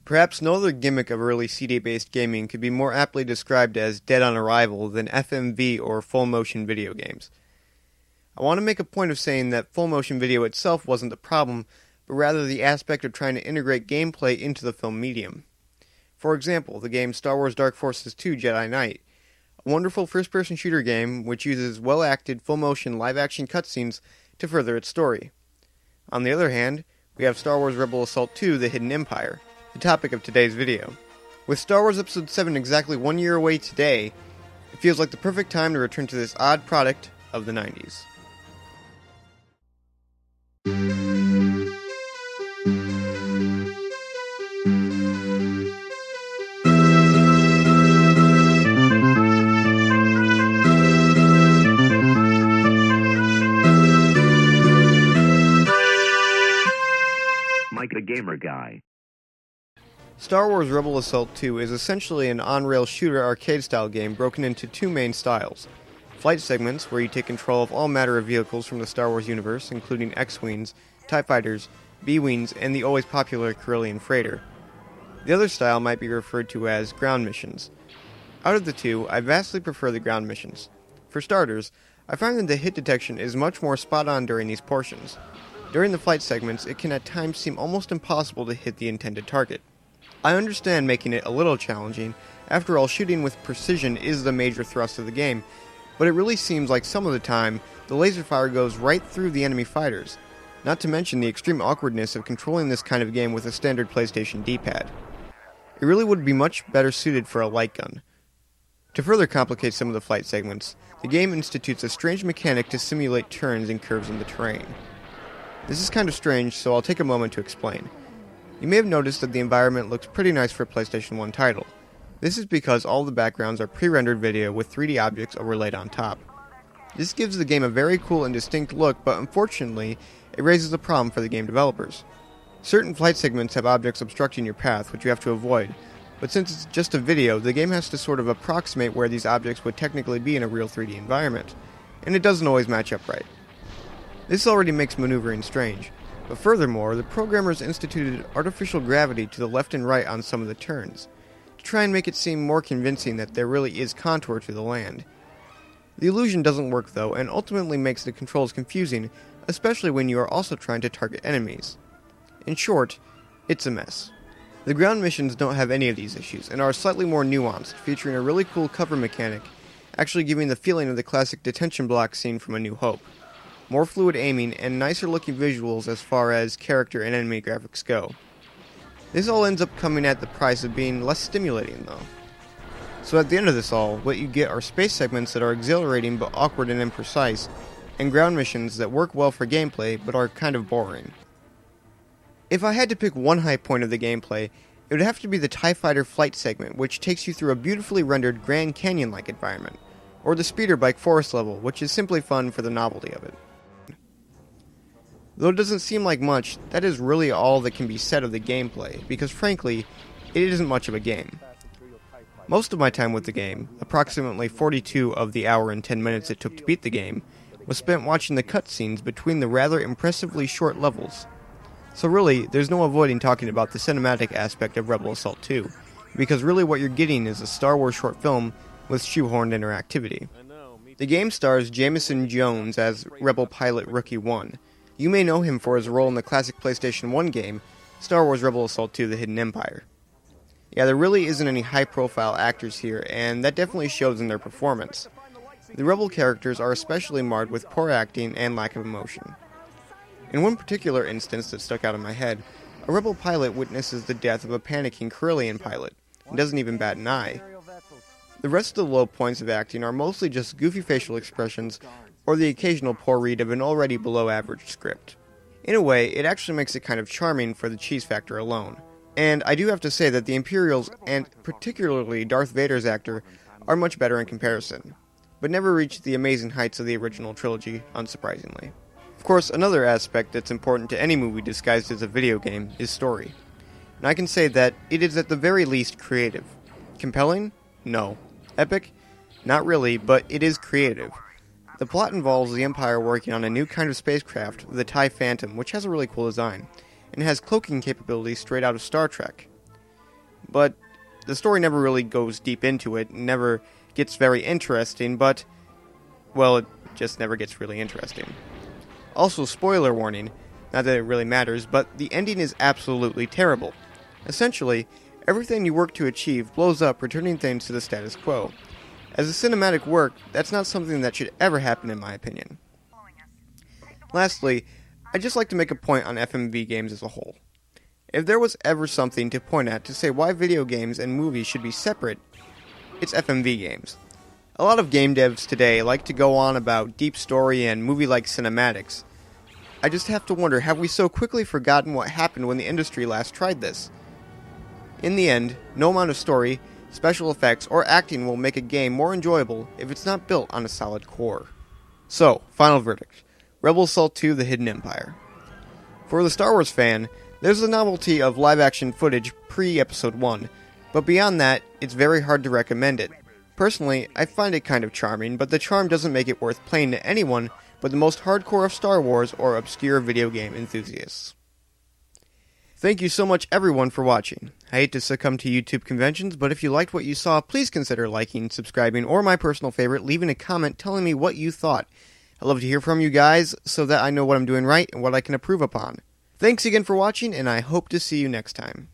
Perhaps no other gimmick of early CD-based gaming could be more aptly described as dead on arrival than FMV or full-motion video games. I want to make a point of saying that full-motion video itself wasn't the problem, but rather the aspect of trying to integrate gameplay into the film medium. For example, the game Star Wars Dark Forces 2 Jedi Knight, a wonderful first-person shooter game which uses well-acted full-motion live-action cutscenes to further its story. On the other hand, we have Star Wars Rebel Assault 2 The Hidden Empire, the topic of today's video. With Star Wars Episode 7 exactly 1 year away today, it feels like the perfect time to return to this odd product of the 90s. Mike the Gamer Guy. Star Wars Rebel Assault 2 is essentially an on-rail shooter arcade-style game broken into two main styles. Flight segments, where you take control of all matter of vehicles from the Star Wars universe, including X-Wings, TIE Fighters, B-Wings, and the always popular Corellian Freighter. The other style might be referred to as ground missions. Out of the two, I vastly prefer the ground missions. For starters, I find that the hit detection is much more spot-on during these portions. During the flight segments, it can at times seem almost impossible to hit the intended target. I understand making it a little challenging, after all shooting with precision is the major thrust of the game, but it really seems like some of the time, the laser fire goes right through the enemy fighters, not to mention the extreme awkwardness of controlling this kind of game with a standard PlayStation D-pad. It really would be much better suited for a light gun. To further complicate some of the flight segments, the game institutes a strange mechanic to simulate turns and curves in the terrain. This is kind of strange, so I'll take a moment to explain. You may have noticed that the environment looks pretty nice for a PlayStation 1 title. This is because all the backgrounds are pre-rendered video with 3D objects overlaid on top. This gives the game a very cool and distinct look, but unfortunately, it raises a problem for the game developers. Certain flight segments have objects obstructing your path, which you have to avoid, but since it's just a video, the game has to sort of approximate where these objects would technically be in a real 3D environment, and it doesn't always match up right. This already makes maneuvering strange. But furthermore, the programmers instituted artificial gravity to the left and right on some of the turns, to try and make it seem more convincing that there really is contour to the land. The illusion doesn't work though, and ultimately makes the controls confusing, especially when you are also trying to target enemies. In short, it's a mess. The ground missions don't have any of these issues, and are slightly more nuanced, featuring a really cool cover mechanic, actually giving the feeling of the classic detention block scene from A New Hope. More fluid aiming, and nicer looking visuals as far as character and enemy graphics go. This all ends up coming at the price of being less stimulating though. So at the end of this all, what you get are space segments that are exhilarating but awkward and imprecise, and ground missions that work well for gameplay but are kind of boring. If I had to pick one high point of the gameplay, it would have to be the TIE Fighter flight segment, which takes you through a beautifully rendered Grand Canyon-like environment, or the speeder bike forest level, which is simply fun for the novelty of it. Though it doesn't seem like much, that is really all that can be said of the gameplay, because frankly, it isn't much of a game. Most of my time with the game, approximately 42 of the hour and 10 minutes it took to beat the game, was spent watching the cutscenes between the rather impressively short levels. So really, there's no avoiding talking about the cinematic aspect of Rebel Assault 2, because really what you're getting is a Star Wars short film with shoehorned interactivity. The game stars Jameson Jones as Rebel Pilot Rookie 1. You may know him for his role in the classic PlayStation 1 game, Star Wars Rebel Assault 2 The Hidden Empire. Yeah, there really isn't any high-profile actors here, and that definitely shows in their performance. The Rebel characters are especially marred with poor acting and lack of emotion. In one particular instance that stuck out in my head, a Rebel pilot witnesses the death of a panicking Corellian pilot, and doesn't even bat an eye. The rest of the low points of acting are mostly just goofy facial expressions, or the occasional poor read of an already below-average script. In a way, it actually makes it kind of charming for the cheese factor alone. And I do have to say that the Imperials, and particularly Darth Vader's actor, are much better in comparison, but never reached the amazing heights of the original trilogy, unsurprisingly. Of course, another aspect that's important to any movie disguised as a video game is story. And I can say that it is at the very least creative. Compelling? No. Epic? Not really, but it is creative. The plot involves the Empire working on a new kind of spacecraft, the TIE Phantom, which has a really cool design, and has cloaking capabilities straight out of Star Trek. but the story never really goes deep into it, never gets very interesting, but, well, it just never gets really interesting. Also, spoiler warning, not that it really matters, but the ending is absolutely terrible. Essentially, everything you work to achieve blows up, returning things to the status quo. As a cinematic work, that's not something that should ever happen in my opinion. Lastly, I'd just like to make a point on FMV games as a whole. If there was ever something to point at to say why video games and movies should be separate, it's FMV games. A lot of game devs today like to go on about deep story and movie-like cinematics. I just have to wonder, have we so quickly forgotten what happened when the industry last tried this? In the end, no amount of story, special effects, or acting will make a game more enjoyable if it's not built on a solid core. So, final verdict. Rebel Assault 2: The Hidden Empire. For the Star Wars fan, there's the novelty of live-action footage pre-Episode 1, but beyond that, it's very hard to recommend it. Personally, I find it kind of charming, but the charm doesn't make it worth playing to anyone but the most hardcore of Star Wars or obscure video game enthusiasts. Thank you so much everyone for watching. I hate to succumb to YouTube conventions, but if you liked what you saw, please consider liking, subscribing, or my personal favorite, leaving a comment telling me what you thought. I'd love to hear from you guys so that I know what I'm doing right and what I can improve upon. Thanks again for watching, and I hope to see you next time.